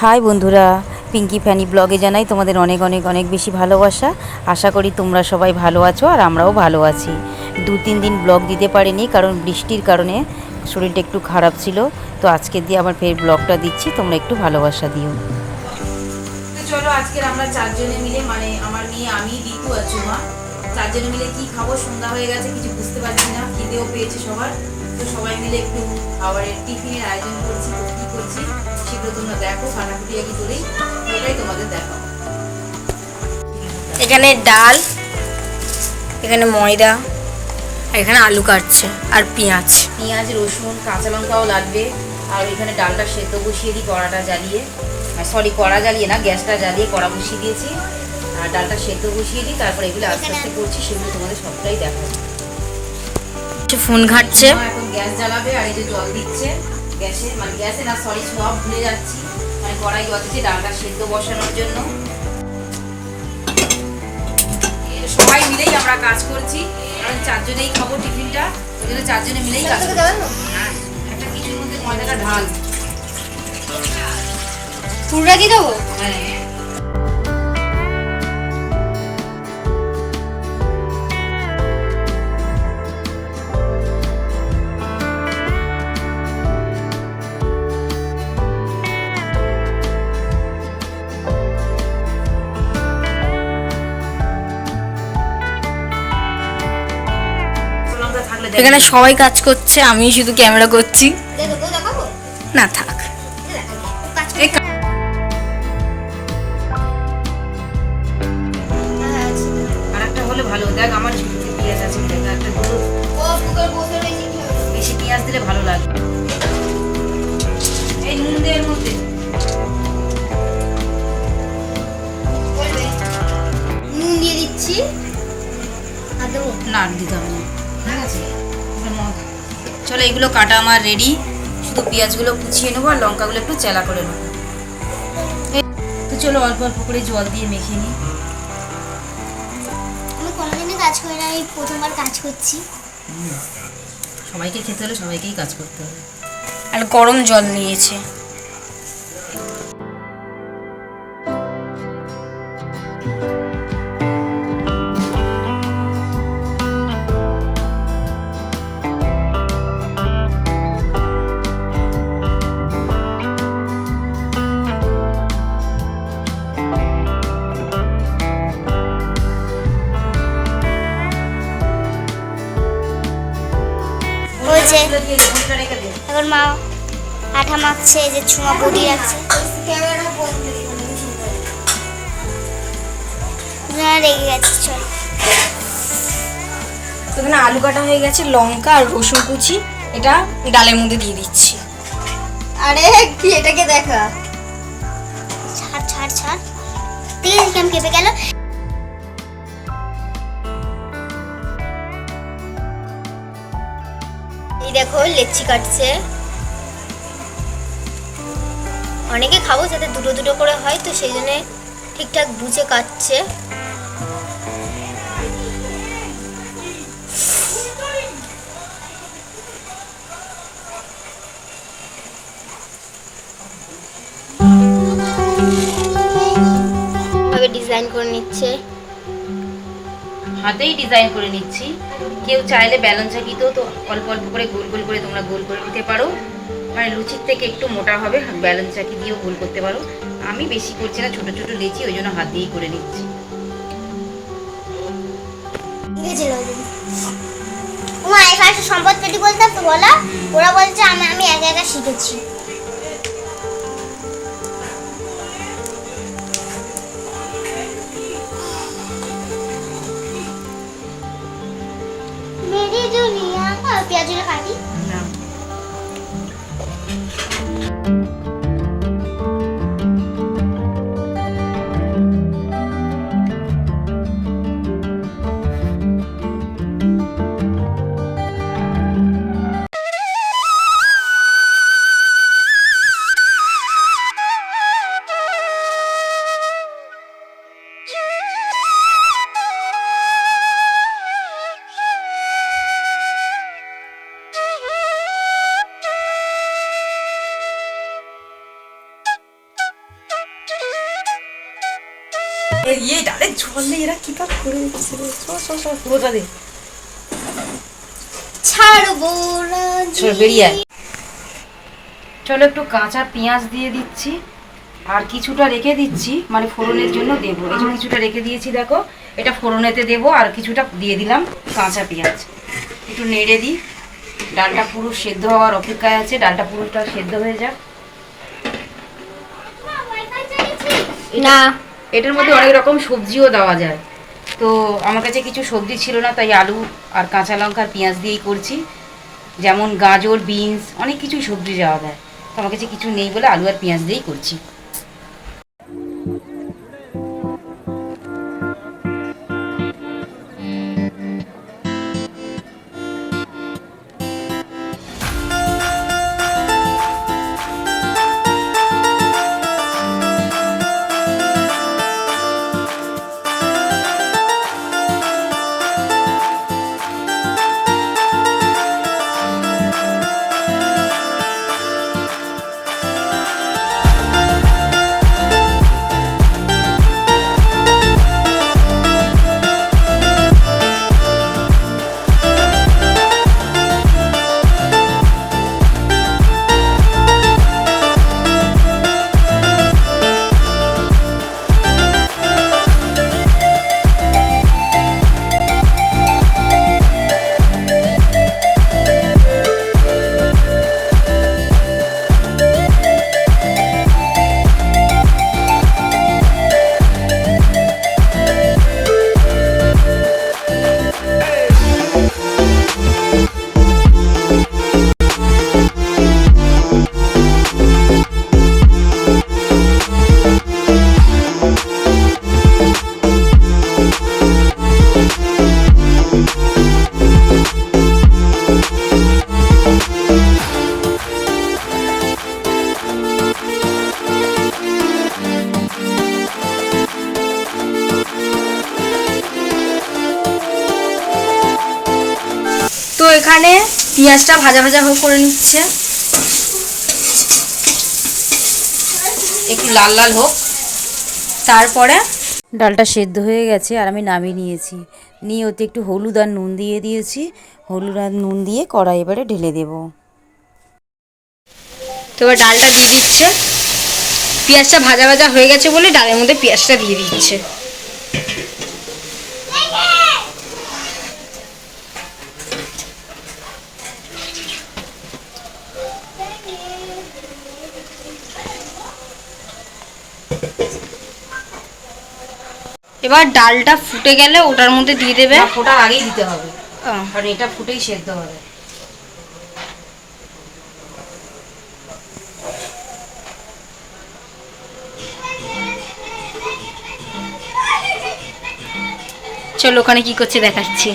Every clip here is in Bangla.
হাই বন্ধুরা, পিঙ্কি ফ্যানি ব্লগে জানাই তোমাদের অনেক অনেক অনেক বেশি ভালোবাসা। আশা করি তোমরা সবাই ভালো আছো আর আমরাও ভালো আছি। 2-3 দিন ব্লগ দিতে পারিনি কারণ বৃষ্টির কারণে শরীরটা একটু খারাপ ছিল। তো আজকে দিয়ে আবার ফের ব্লগটা দিচ্ছি, তোমরা একটু ভালোবাসা দিও। তো চলো আজকের আমরা চারজনে মিলে, মানে আমার মেয়ে, আমি, ঋতু আর চুমা, চারজনে মিলে কি খাবো, সন্ধ্যা হয়ে গেছে, কিছু বুঝতে পারছি না, খিদেও পেয়েছে সবার। তো সবাই মিলে একটু খাবারের টিফিনের আয়োজন করছি। তো কী করছি সেগুলো তোমরা দেখো, কাটাকুটি আগে করেই ওটাই তোমাদের দেখাও। এখানে ডাল, এখানে ময়দা, আর এখানে আলু কাটছে আর পেঁয়াজ। পেঁয়াজ, রসুন, কাঁচা লঙ্কাও লাগবে। আর এখানে ডালটা সেদ্ধ বসিয়ে দিই, কড়াটা জ্বালিয়ে, কড়া জ্বালিয়ে না, গ্যাসটা জ্বালিয়ে কড়া বসিয়ে দিয়েছি। আর ডালটা সেদ্ধ বসিয়ে দিই, তারপর এগুলো আস্তে আস্তে করছি, সেগুলো তোমাদের সবটাই দেখাবো। ফোন ঘাটছে, এখন গ্যাস জ্বালাবে আর এই যে জল দিচ্ছে গ্যাসে, মানে গ্যাসে না, সব ভুলে যাচ্ছি, মানে কড়াই জল দিচ্ছে ডালটা সেদ্ধ বসানোর জন্য। সবাই মিলেই আমরা কাজ করছি, কারণ চারজনেই খাবো টিফিনটা, ওই জন্য চারজনে মিলেই কাজ করছি। হ্যাঁ, একটা কিছুর মধ্যে ময়দাটা ঢাল, পুরোটা কি দেবো? হ্যাঁ। এখানে সবাই কাজ করছে, আমি শুধু ক্যামেরা করছি। না থাক, আর একটা হলে ভালো। দেখ আমার পেঁয়াজ আছে, একটা বেশি পেঁয়াজ দিলে ভালো লাগে। এই নুন দিয়ে এর মধ্যে নুন দিয়ে দিচ্ছি, না দিতে হবে না, ঠিক আছে। চলো এগুলো কাটা আমার রেডি, শুধু পেঁয়াজগুলো কুচিয়ে নেবো আর লঙ্কাগুলো একটু চেলা করে নেবো। তো চলো অল্প অল্প করে জল দিয়ে মেখে নিই। আমি কোনোদিনই কাজ করি না, আমি প্রথমবার কাজ করছি। সবাইকে খেতে হলে সবাইকেই কাজ করতে হবে। আর গরম জল নিয়েছে। এখন মা আঠা মাখছে, যে ছুমা বডি রাখছে, রেগে গেছে। চল, এখানে আলু কাটা হয়ে গেছে, লঙ্কা আর রসুন কুচি এটা ডালের মধ্যে দিয়ে দিচ্ছি। আরে কি, এটাকে দেখা, ছাড় ছাড় ছাড়, তেল কেমন কেঁপে গেল। এই দেখো লেচি কাটছে, অনেকে খাবো যাতে দুটো দুটো করে হয়, তো সেই জন্য ঠিকঠাক বুঝে কাটছে। ভাবে ডিজাইন করে নিচ্ছে, হাতেই ডিজাইন করে নিচ্ছি। কেউ চাইলে ব্যালন চাকিতেও তো অল্প অল্প করে গোল গোল করে তোমরা গোল করে নিতে পারো, মানে লুচির থেকে একটু মোটা হবে, ব্যালন চাকি দিয়েও গোল করতে পারো। আমি বেশি করছি না, ছোট ছোট লেচি, ওই জন্য হাত দিয়েই করে নিচ্ছি। সম্পদ পেটি বলতাম তো, বলা ওরা বলছে আমি একা একা শিখেছি। মেরি দুনিয়া, পেঁয়াজটা কাটি না, ইয়ে ডালে ঝোল নেই, এরা কি পাক করে দিচ্ছে রে। পুরোটা দে, ছাড়বো না চল বেরিয়ে আয়। চলো একটু কাঁচা পেঁয়াজ দিয়ে দিচ্ছি আর কিছুটা রেখে দিচ্ছি, মানে ফোড়নের জন্য দেবো। এই যে কিছুটা রেখে দিয়েছি দেখো, এটা ফোড়নেতে দেবো আর কিছুটা দিয়ে দিলাম কাঁচা পেঁয়াজ। একটু নেড়ে দিই, ডালটা পুরো সেদ্ধ হওয়ার অপেক্ষায় আছে, ডালটা পুরোটা সেদ্ধ হয়ে যাক। না। এটার মধ্যে অনেক রকম সবজিও দেওয়া যায়, তো আমার কাছে কিছু সবজি ছিল না, তাই আলু আর কাঁচা লঙ্কা আর পেঁয়াজ দিয়েই করছি। যেমন গাজর, বিনস, অনেক কিছুই সবজি দেওয়া যায়, তো আমার কাছে কিছু নেই বলে আলু আর পেঁয়াজ দিয়েই করছি। তো এখানে পেঁয়াজটা ভাজা ভাজা করে নিচ্ছে, একটু লাল লাল হোক। তারপরে ডালটা সেদ্ধ হয়ে গেছে আর আমি নামিয়ে নিয়েছি, নিয়ে ওতে একটু হলুদ আর নুন দিয়ে দিয়েছি। হলুদ আর নুন দিয়ে কড়াই এবারে ঢেলে দেবো। তো এবার ডালটা দিয়ে দিচ্ছে, পেঁয়াজটা ভাজা ভাজা হয়ে গেছে বলে ডালের মধ্যে পেঁয়াজটা দিয়ে দিচ্ছে। এবার ডালটা ফুটে গেলে ওটার মধ্যে দিয়ে দেবে। না, ফোটার আগেই দিতে হবে, কারণ এটা ফুটেই সেদ্ধ হবে। চলো ওখানে কি করছে দেখাচ্ছি।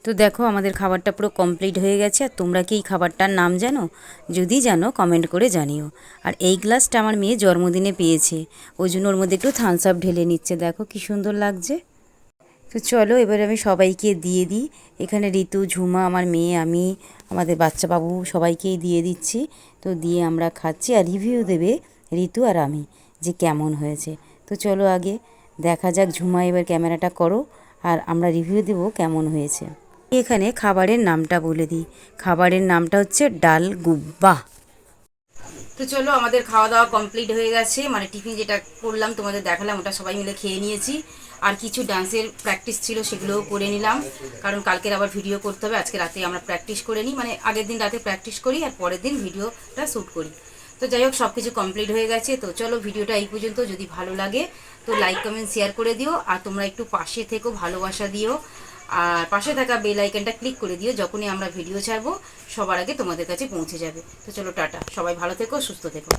তো দেখো আমাদের খাবারটা পুরো কমপ্লিট হয়ে গেছে। আর তোমরা কি এই খাবারটার নাম জানো? যদি জানো কমেন্ট করে জানিও। আর এই গ্লাসটা আমার মেয়ে জন্মদিনে পেয়েছে, ওই জন্য ওর মধ্যে একটু থামস আপ ঢেলে নিচ্ছে, দেখো কি সুন্দর লাগছে। তো চলো এবারে আমি সবাইকে দিয়ে দিই। এখানে ঋতু, ঝুমা, আমার মেয়ে, আমি, আমাদের বাচ্চা বাবু সবাইকেই দিয়ে দিচ্ছি। তো দিয়ে আমরা খাচ্ছি আর রিভিউ দেবে ঋতু আর আমি, যে কেমন হয়েছে। তো চলো আগে দেখা যাক। ঝুমা এবার ক্যামেরাটা করো আর আমরা রিভিউ দেবো কেমন হয়েছে। এখানে খাবারের নামটা বলে দিই। খাবারের নামটা হচ্ছে ডাল গুব্বা। তো চলো, আমাদের খাওয়া দাওয়া কমপ্লিট হয়ে গেছে, মানে টিফিন যেটা করলাম তোমাদের দেখালাম ওটা সবাই মিলে খেয়ে নিয়েছি। আর কিছু ডান্সের প্র্যাকটিস ছিল সেগুলোও করে নিলাম, কারণ কালকের আবার ভিডিও করতে হবে। আজকে রাতে আমরা প্র্যাকটিস করে নিই, মানে আগের দিন রাতে প্র্যাকটিস করি আর পরের দিন ভিডিওটা শ্যুট করি। তো যাই হোক, সব কিছু কমপ্লিট হয়ে গেছে। তো চলো, ভিডিওটা এই পর্যন্ত। যদি ভালো লাগে তো লাইক কমেন্ট শেয়ার করে দিও, আর তোমরা একটু পাশে থেকো, ভালোবাসা দিও, আর পাশে থাকা বেল আইকনটা ক্লিক করে দিও। যখনই আমরা ভিডিও ছাড়বো সবার আগে তোমাদের কাছে পৌঁছে যাবে। তো চলো, টাটা, সবাই ভালো থেকো, সুস্থ থেকো।